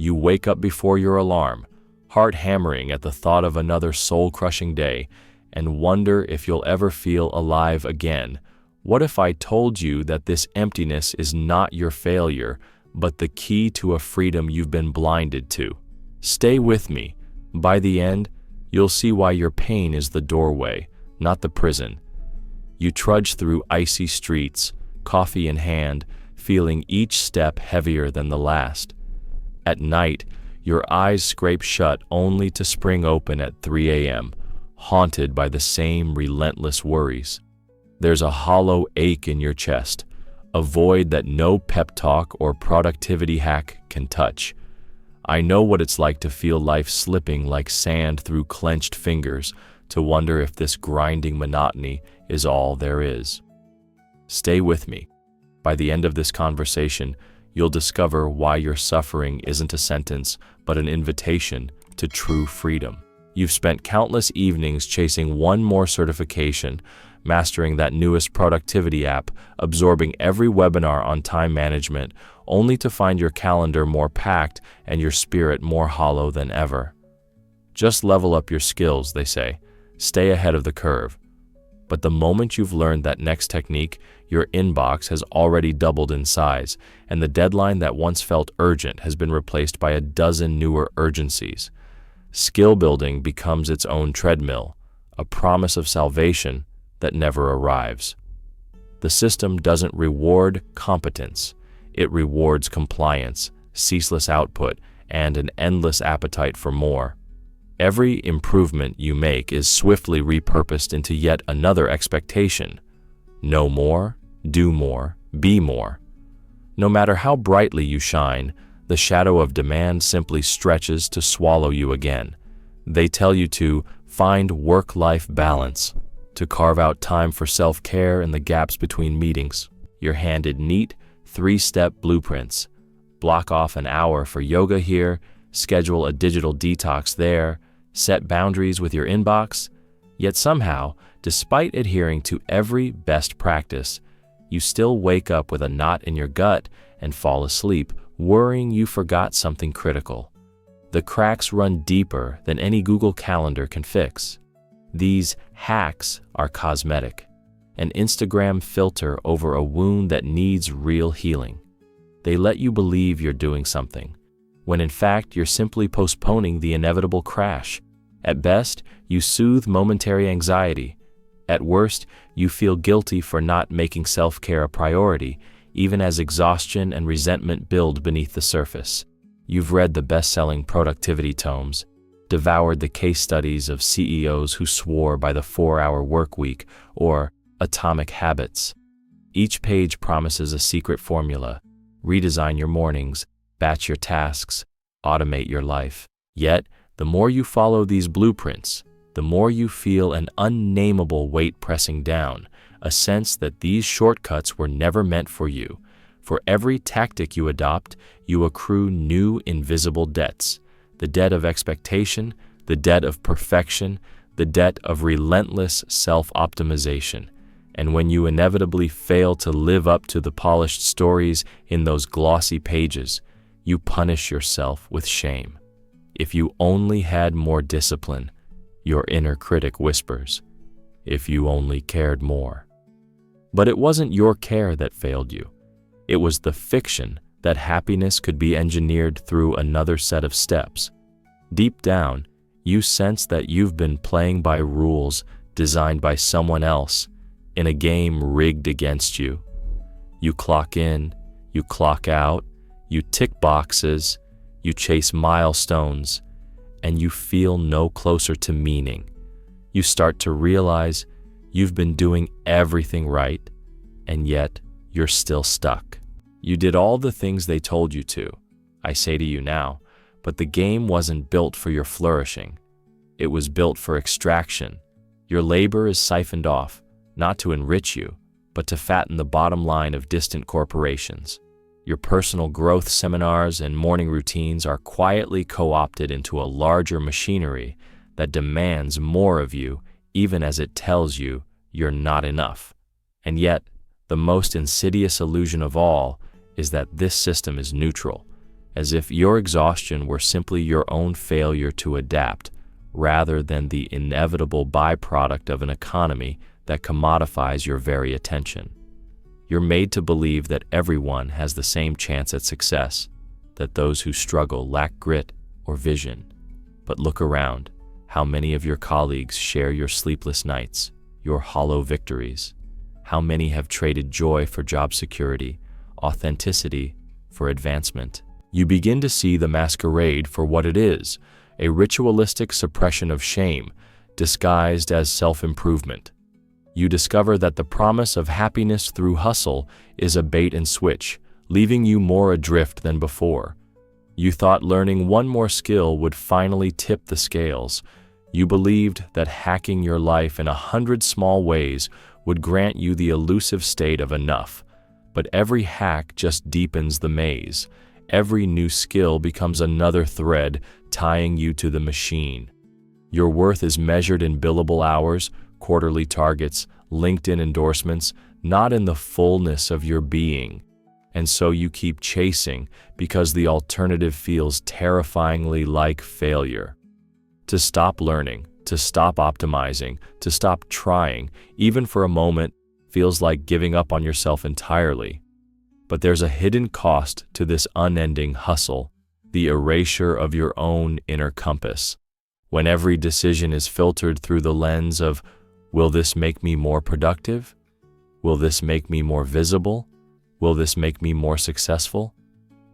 You wake up before your alarm, heart hammering at the thought of another soul-crushing day, and wonder if you'll ever feel alive again. What if I told you that this emptiness is not your failure, but the key to a freedom you've been blinded to? Stay with me. By the end, you'll see why your pain is the doorway, not the prison. You trudge through icy streets, coffee in hand, feeling each step heavier than the last. At night, your eyes scrape shut only to spring open at 3 a.m., haunted by the same relentless worries. There's a hollow ache in your chest, a void that no pep talk or productivity hack can touch. I know what it's like to feel life slipping like sand through clenched fingers, to wonder if this grinding monotony is all there is. Stay with me. By the end of this conversation, you'll discover why your suffering isn't a sentence, but an invitation to true freedom. You've spent countless evenings chasing one more certification, mastering that newest productivity app, absorbing every webinar on time management, only to find your calendar more packed and your spirit more hollow than ever. Just level up your skills, they say. Stay ahead of the curve. But the moment you've learned that next technique, your inbox has already doubled in size, and the deadline that once felt urgent has been replaced by a dozen newer urgencies. Skill building becomes its own treadmill, a promise of salvation that never arrives. The system doesn't reward competence. It rewards compliance, ceaseless output, and an endless appetite for more. Every improvement you make is swiftly repurposed into yet another expectation. Know more, do more, be more. No matter how brightly you shine, the shadow of demand simply stretches to swallow you again. They tell you to find work-life balance, to carve out time for self-care in the gaps between meetings. You're handed neat, 3-step blueprints. Block off an hour for yoga here, schedule a digital detox there, set boundaries with your inbox. Yet somehow, despite adhering to every best practice, you still wake up with a knot in your gut and fall asleep, worrying you forgot something critical. The cracks run deeper than any Google Calendar can fix. These hacks are cosmetic, an Instagram filter over a wound that needs real healing. They let you believe you're doing something, when in fact you're simply postponing the inevitable crash. At best, you soothe momentary anxiety. At worst, you feel guilty for not making self-care a priority, even as exhaustion and resentment build beneath the surface. You've read the best-selling productivity tomes, devoured the case studies of CEOs who swore by the 4-hour workweek or atomic habits. Each page promises a secret formula: redesign your mornings, batch your tasks, automate your life. Yet, the more you follow these blueprints, the more you feel an unnameable weight pressing down, a sense that these shortcuts were never meant for you. For every tactic you adopt, you accrue new invisible debts: the debt of expectation, the debt of perfection, the debt of relentless self-optimization. And when you inevitably fail to live up to the polished stories in those glossy pages, you punish yourself with shame. If you only had more discipline, your inner critic whispers. If you only cared more. But it wasn't your care that failed you. It was the fiction that happiness could be engineered through another set of steps. Deep down, you sense that you've been playing by rules designed by someone else, in a game rigged against you. You clock in, you clock out, you tick boxes, you chase milestones, and you feel no closer to meaning. You start to realize you've been doing everything right, and yet you're still stuck. You did all the things they told you to, I say to you now, but the game wasn't built for your flourishing. It was built for extraction. Your labor is siphoned off, not to enrich you, but to fatten the bottom line of distant corporations. Your personal growth seminars and morning routines are quietly co-opted into a larger machinery that demands more of you, even as it tells you you're not enough. And yet, the most insidious illusion of all is that this system is neutral. as if your exhaustion were simply your own failure to adapt, rather than the inevitable byproduct of an economy that commodifies your very attention. You're made to believe that everyone has the same chance at success, that those who struggle lack grit or vision. But look around. How many of your colleagues share your sleepless nights, your hollow victories? How many have traded joy for job security, authenticity for advancement? You begin to see the masquerade for what it is, a ritualistic suppression of shame, disguised as self-improvement. You discover that the promise of happiness through hustle is a bait and switch, leaving you more adrift than before. You thought learning one more skill would finally tip the scales. You believed that hacking your life in 100 small ways would grant you the elusive state of enough. But every hack just deepens the maze. Every new skill becomes another thread tying you to the machine. Your worth is measured in billable hours, quarterly targets, LinkedIn endorsements, not in the fullness of your being. And so you keep chasing because the alternative feels terrifyingly like failure. To stop learning, to stop optimizing, to stop trying, even for a moment, feels like giving up on yourself entirely. But there's a hidden cost to this unending hustle, the erasure of your own inner compass. When every decision is filtered through the lens of, will this make me more productive? Will this make me more visible? Will this make me more successful?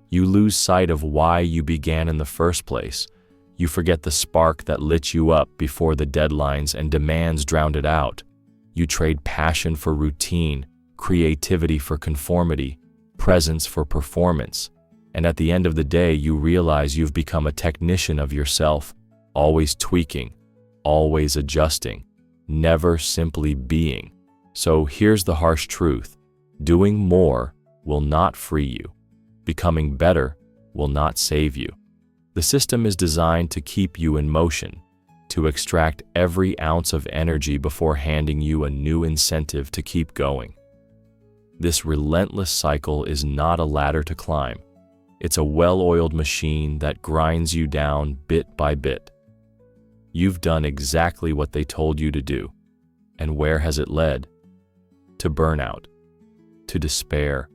You lose sight of why you began in the first place. You forget the spark that lit you up before the deadlines and demands drowned it out. You trade passion for routine, creativity for conformity, presence for performance. And at the end of the day, you realize you've become a technician of yourself, always tweaking, always adjusting, never simply being. So here's the harsh truth. Doing more will not free you. Becoming better will not save you. The system is designed to keep you in motion, to extract every ounce of energy before handing you a new incentive to keep going. This relentless cycle is not a ladder to climb. It's a well-oiled machine that grinds you down bit by bit. You've done exactly what they told you to do. And where has it led? To burnout, to despair,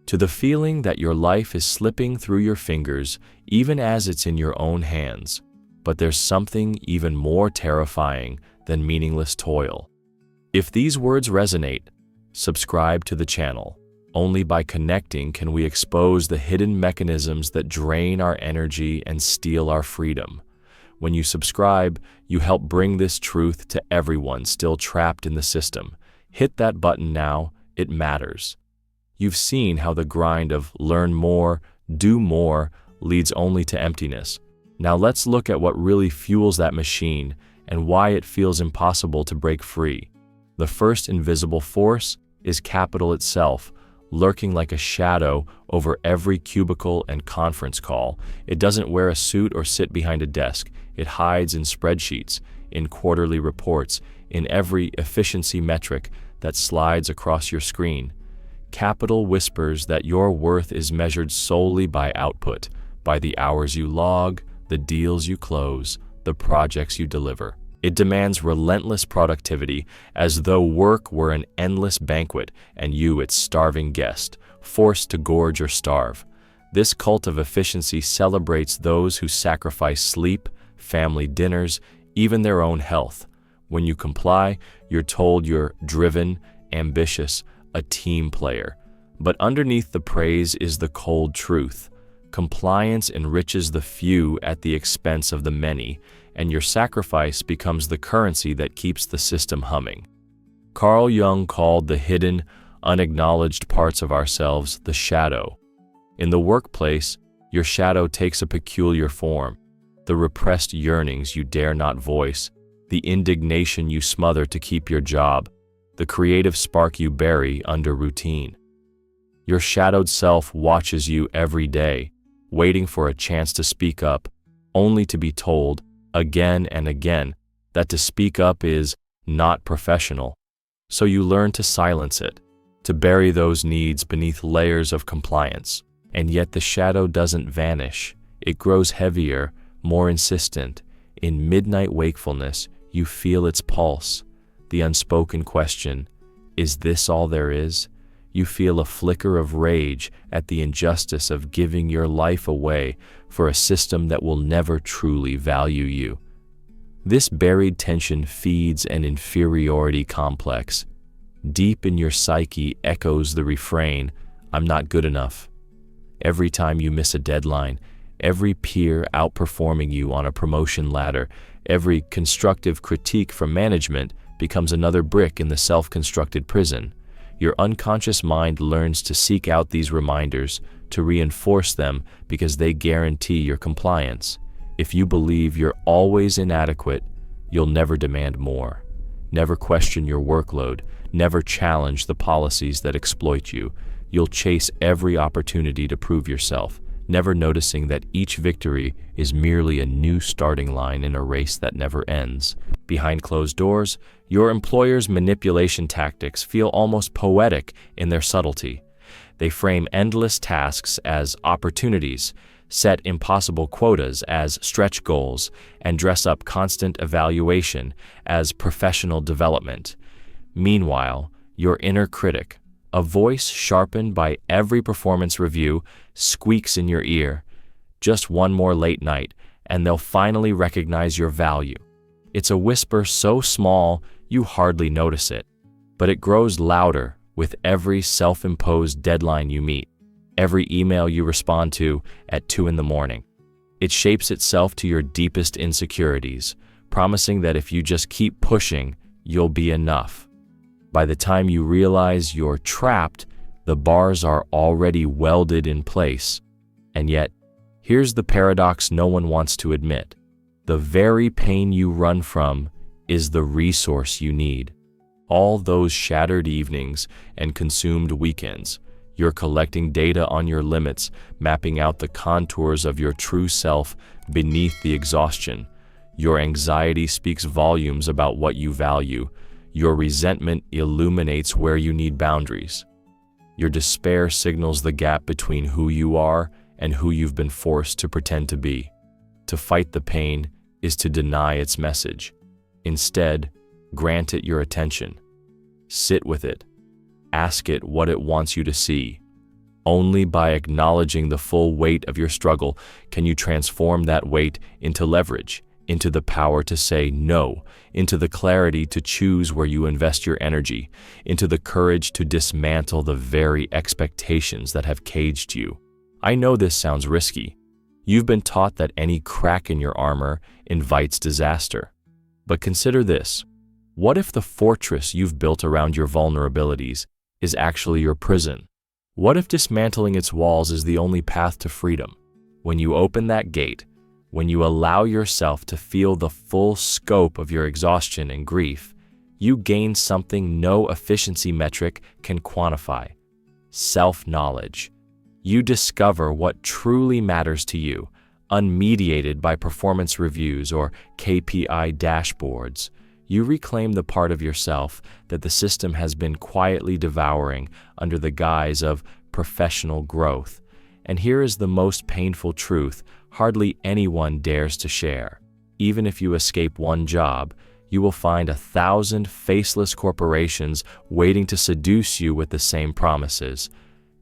to the feeling that your life is slipping through your fingers even as it's in your own hands. But there's something even more terrifying than meaningless toil. If these words resonate, subscribe to the channel. Only by connecting can we expose the hidden mechanisms that drain our energy and steal our freedom. When you subscribe, you help bring this truth to everyone still trapped in the system. Hit that button now, it matters. You've seen how the grind of learn more, do more, leads only to emptiness. Now let's look at what really fuels that machine and why it feels impossible to break free. The first invisible force is capital itself, lurking like a shadow over every cubicle and conference call. It doesn't wear a suit or sit behind a desk. It hides in spreadsheets, in quarterly reports, in every efficiency metric that slides across your screen. Capital whispers that your worth is measured solely by output, by the hours you log, the deals you close, the projects you deliver. It demands relentless productivity, as though work were an endless banquet and you its starving guest, forced to gorge or starve. This cult of efficiency celebrates those who sacrifice sleep, family dinners, even their own health. When you comply, you're told you're driven, ambitious, a team player. But underneath the praise is the cold truth. Compliance enriches the few at the expense of the many, and your sacrifice becomes the currency that keeps the system humming. Carl Jung called the hidden, unacknowledged parts of ourselves the shadow. In the workplace, your shadow takes a peculiar form. The repressed yearnings you dare not voice, the indignation you smother to keep your job, the creative spark you bury under routine. Your shadowed self watches you every day, waiting for a chance to speak up, only to be told, again and again, that to speak up is not professional. So you learn to silence it, to bury those needs beneath layers of compliance. And yet the shadow doesn't vanish. It grows heavier, more insistent. In midnight wakefulness, you feel its pulse. The unspoken question, is this all there is? You feel a flicker of rage at the injustice of giving your life away for a system that will never truly value you. This buried tension feeds an inferiority complex. Deep in your psyche echoes the refrain, "I'm not good enough." Every time you miss a deadline, every peer outperforming you on a promotion ladder, every constructive critique from management becomes another brick in the self-constructed prison. Your unconscious mind learns to seek out these reminders, to reinforce them because they guarantee your compliance. If you believe you're always inadequate, you'll never demand more. Never question your workload, never challenge the policies that exploit you. You'll chase every opportunity to prove yourself, never noticing that each victory is merely a new starting line in a race that never ends. Behind closed doors, your employer's manipulation tactics feel almost poetic in their subtlety. They frame endless tasks as opportunities, set impossible quotas as stretch goals, and dress up constant evaluation as professional development. Meanwhile, your inner critic, a voice sharpened by every performance review, squeaks in your ear. Just one more late night, and they'll finally recognize your value. It's a whisper so small you hardly notice it, but it grows louder with every self-imposed deadline you meet, every email you respond to at 2 a.m. It shapes itself to your deepest insecurities, promising that if you just keep pushing, you'll be enough. By the time you realize you're trapped, the bars are already welded in place. And yet, here's the paradox no one wants to admit. The very pain you run from is the resource you need. All those shattered evenings and consumed weekends, you're collecting data on your limits, mapping out the contours of your true self beneath the exhaustion. Your anxiety speaks volumes about what you value. Your resentment illuminates where you need boundaries. Your despair signals the gap between who you are and who you've been forced to pretend to be. To fight the pain is to deny its message. Instead, grant it your attention. Sit with it. Ask it what it wants you to see. Only by acknowledging the full weight of your struggle can you transform that weight into leverage, into the power to say no, into the clarity to choose where you invest your energy, into the courage to dismantle the very expectations that have caged you. I know this sounds risky. You've been taught that any crack in your armor invites disaster. But consider this. What if the fortress you've built around your vulnerabilities is actually your prison? What if dismantling its walls is the only path to freedom? When you open that gate, when you allow yourself to feel the full scope of your exhaustion and grief, you gain something no efficiency metric can quantify: self-knowledge. You discover what truly matters to you, unmediated by performance reviews or KPI dashboards. You reclaim the part of yourself that the system has been quietly devouring under the guise of professional growth. And here is the most painful truth hardly anyone dares to share. Even if you escape one job, you will find 1,000 faceless corporations waiting to seduce you with the same promises.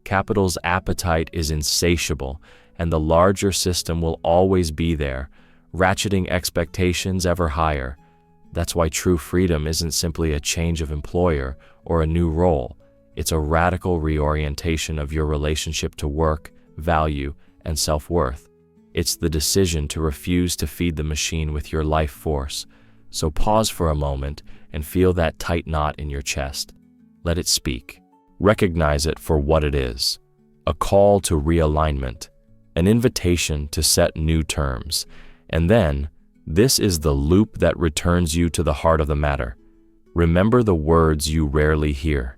Capital's appetite is insatiable, and the larger system will always be there, ratcheting expectations ever higher. That's why true freedom isn't simply a change of employer or a new role. It's a radical reorientation of your relationship to work, value, and self-worth. It's the decision to refuse to feed the machine with your life force. So pause for a moment and feel that tight knot in your chest. Let it speak. Recognize it for what it is: a call to realignment, an invitation to set new terms. And then, this is the loop that returns you to the heart of the matter. Remember the words you rarely hear.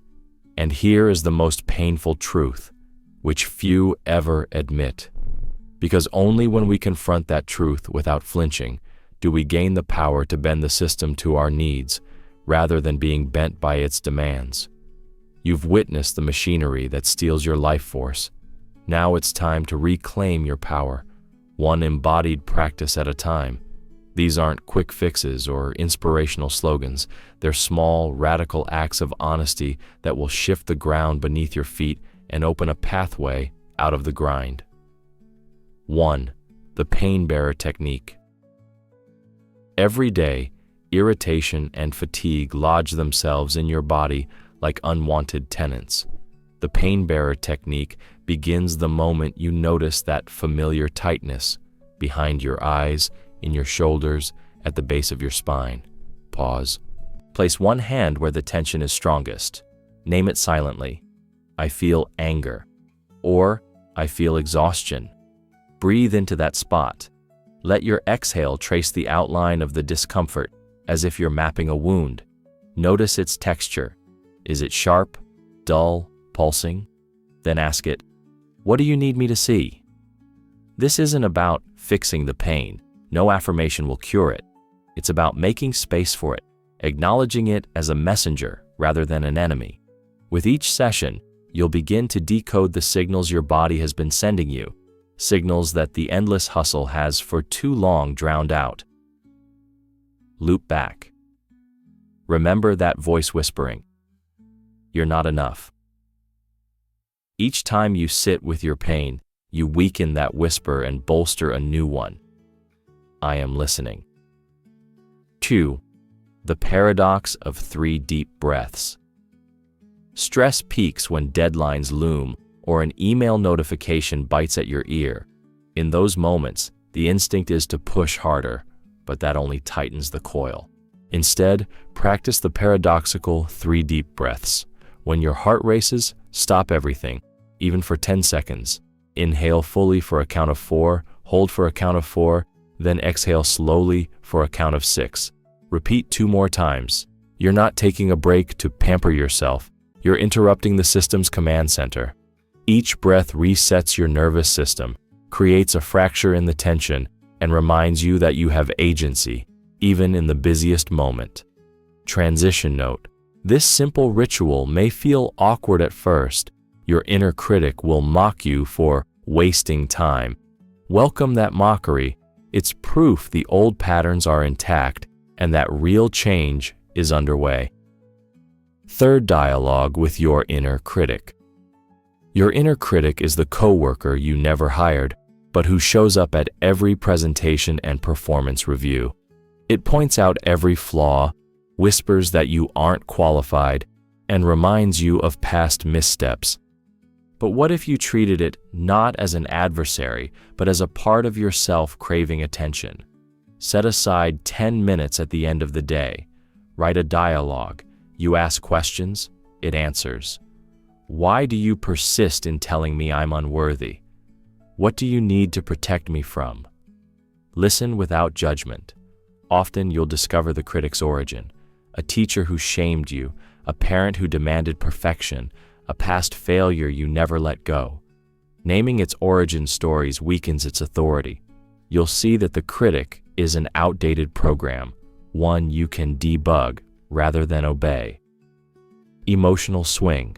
And here is the most painful truth, which few ever admit. Because only when we confront that truth without flinching do we gain the power to bend the system to our needs, rather than being bent by its demands. You've witnessed the machinery that steals your life force. Now it's time to reclaim your power, one embodied practice at a time. These aren't quick fixes or inspirational slogans. They're small, radical acts of honesty that will shift the ground beneath your feet and open a pathway out of the grind. 1. The pain bearer technique. Every day, irritation and fatigue lodge themselves in your body like unwanted tenants. The pain bearer technique begins the moment you notice that familiar tightness behind your eyes, in your shoulders, at the base of your spine. Pause. Place one hand where the tension is strongest. Name it silently. I feel anger. Or I feel exhaustion. Breathe into that spot. Let your exhale trace the outline of the discomfort as if you're mapping a wound. Notice its texture. Is it sharp, dull, pulsing? Then ask it, what do you need me to see? This isn't about fixing the pain. No affirmation will cure it. It's about making space for it, acknowledging it as a messenger rather than an enemy. With each session, you'll begin to decode the signals your body has been sending you, signals that the endless hustle has for too long drowned out. Loop back. Remember that voice whispering, "You're not enough." Each time you sit with your pain, you weaken that whisper and bolster a new one. I am listening. 2. The paradox of 3 deep breaths. Stress peaks when deadlines loom or an email notification bites at your ear. In those moments, the instinct is to push harder, but that only tightens the coil. Instead, practice the paradoxical 3 deep breaths. When your heart races, stop everything, even for 10 seconds. Inhale fully for a count of 4, hold for a count of 4, then exhale slowly for a count of 6. Repeat 2 more times. You're not taking a break to pamper yourself. You're interrupting the system's command center. Each breath resets your nervous system, creates a fracture in the tension, and reminds you that you have agency, even in the busiest moment. Transition note. This simple ritual may feel awkward at first. Your inner critic will mock you for wasting time. Welcome that mockery. It's proof the old patterns are intact and that real change is underway. 3rd dialogue with your inner critic. Your inner critic is the coworker you never hired, but who shows up at every presentation and performance review. It points out every flaw, whispers that you aren't qualified, and reminds you of past missteps. But what if you treated it not as an adversary, but as a part of yourself craving attention? Set aside 10 minutes at the end of the day. Write a dialogue. You ask questions, it answers. Why do you persist in telling me I'm unworthy? What do you need to protect me from? Listen without judgment. Often you'll discover the critic's origin. A teacher who shamed you, a parent who demanded perfection, a past failure you never let go. Naming its origin stories weakens its authority. You'll see that the critic is an outdated program, one you can debug rather than obey. Emotional swing.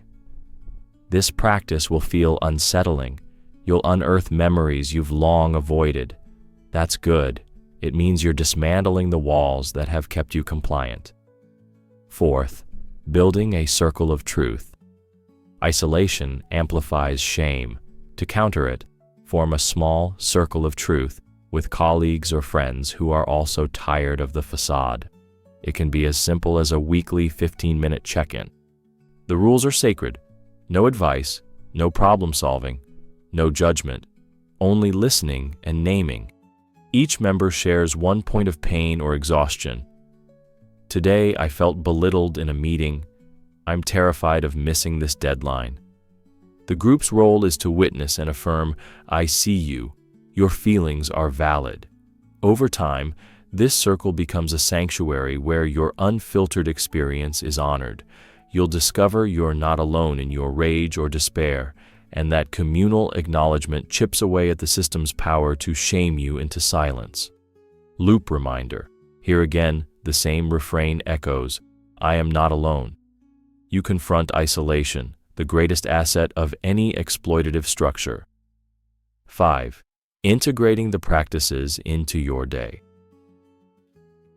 This practice will feel unsettling. You'll unearth memories you've long avoided. That's good. It means you're dismantling the walls that have kept you compliant. 4th, building a circle of truth. Isolation amplifies shame. To counter it, form a small circle of truth with colleagues or friends who are also tired of the facade. It can be as simple as a weekly 15-minute check-in. The rules are sacred. No advice, no problem solving, no judgment, only listening and naming. Each member shares one point of pain or exhaustion. Today, I felt belittled in a meeting. I'm terrified of missing this deadline. The group's role is to witness and affirm, I see you. Your feelings are valid. Over time, this circle becomes a sanctuary where your unfiltered experience is honored. You'll discover you're not alone in your rage or despair, and that communal acknowledgement chips away at the system's power to shame you into silence. Loop reminder. Here again, the same refrain echoes, I am not alone. You confront isolation, the greatest asset of any exploitative structure. 5. Integrating the practices into your day.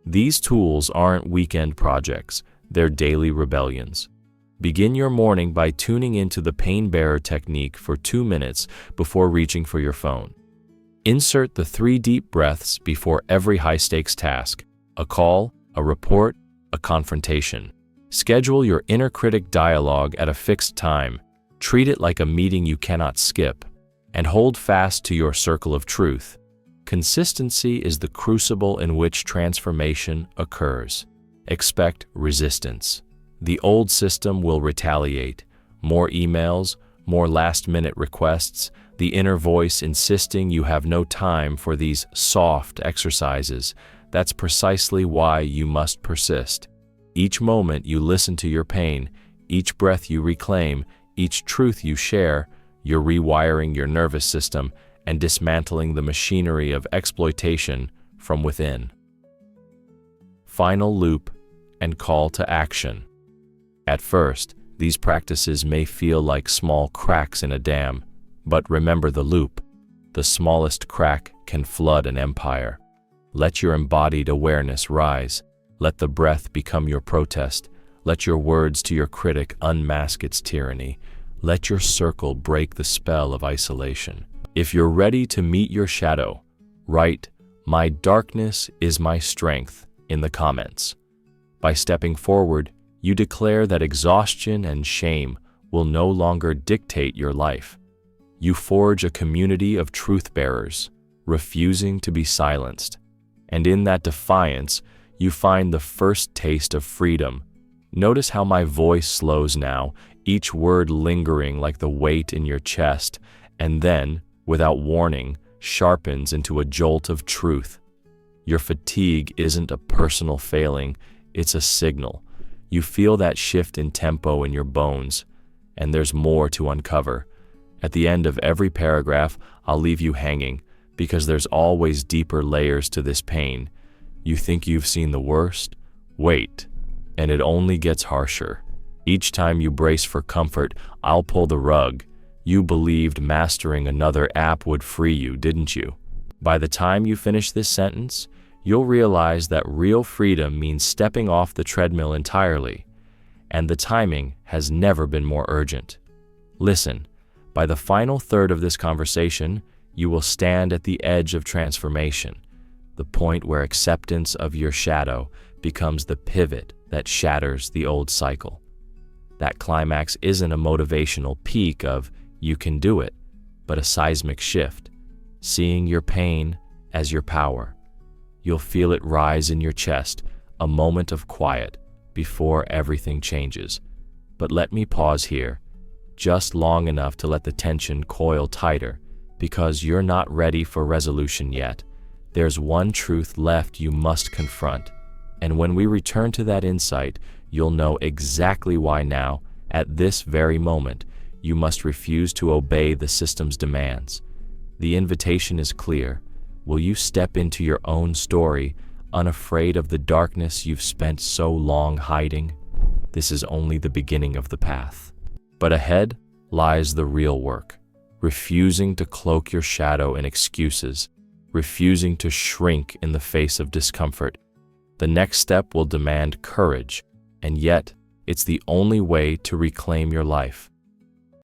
These tools aren't weekend projects, they're daily rebellions. Begin your morning by tuning into the pain bearer technique for 2 minutes before reaching for your phone. Insert the 3 deep breaths before every high-stakes task: a call, a report, a confrontation. Schedule your inner critic dialogue at a fixed time. Treat it like a meeting you cannot skip. And hold fast to your circle of truth. Consistency is the crucible in which transformation occurs. Expect resistance. The old system will retaliate. More emails, more last-minute requests, the inner voice insisting you have no time for these soft exercises. That's precisely why you must persist. Each moment you listen to your pain, each breath you reclaim, each truth you share, you're rewiring your nervous system and dismantling the machinery of exploitation from within. Final loop and call to action. At first, these practices may feel like small cracks in a dam, but remember the loop. The smallest crack can flood an empire. Let your embodied awareness rise. Let the breath become your protest. Let your words to your critic unmask its tyranny. Let your circle break the spell of isolation. If you're ready to meet your shadow, write, "My darkness is my strength," in the comments. By stepping forward, you declare that exhaustion and shame will no longer dictate your life. You forge a community of truth bearers, refusing to be silenced. And in that defiance, you find the first taste of freedom. Notice how my voice slows now, each word lingering like the weight in your chest, and then, without warning, sharpens into a jolt of truth. Your fatigue isn't a personal failing, it's a signal. You feel that shift in tempo in your bones, and there's more to uncover. At the end of every paragraph, I'll leave you hanging, because there's always deeper layers to this pain. You think you've seen the worst? Wait, and it only gets harsher. Each time you brace for comfort, I'll pull the rug. You believed mastering another app would free you, didn't you? By the time you finish this sentence, you'll realize that real freedom means stepping off the treadmill entirely, and the timing has never been more urgent. Listen, by the final third of this conversation, you will stand at the edge of transformation, the point where acceptance of your shadow becomes the pivot that shatters the old cycle. That climax isn't a motivational peak of "you can do it," but a seismic shift, seeing your pain as your power. You'll feel it rise in your chest, a moment of quiet before everything changes. But let me pause here, just long enough to let the tension coil tighter, because you're not ready for resolution yet. There's one truth left you must confront, and when we return to that insight, you'll know exactly why now, at this very moment, you must refuse to obey the system's demands. The invitation is clear. Will you step into your own story, unafraid of the darkness you've spent so long hiding? This is only the beginning of the path. But ahead lies the real work, refusing to cloak your shadow in excuses, refusing to shrink in the face of discomfort. The next step will demand courage, and yet it's the only way to reclaim your life.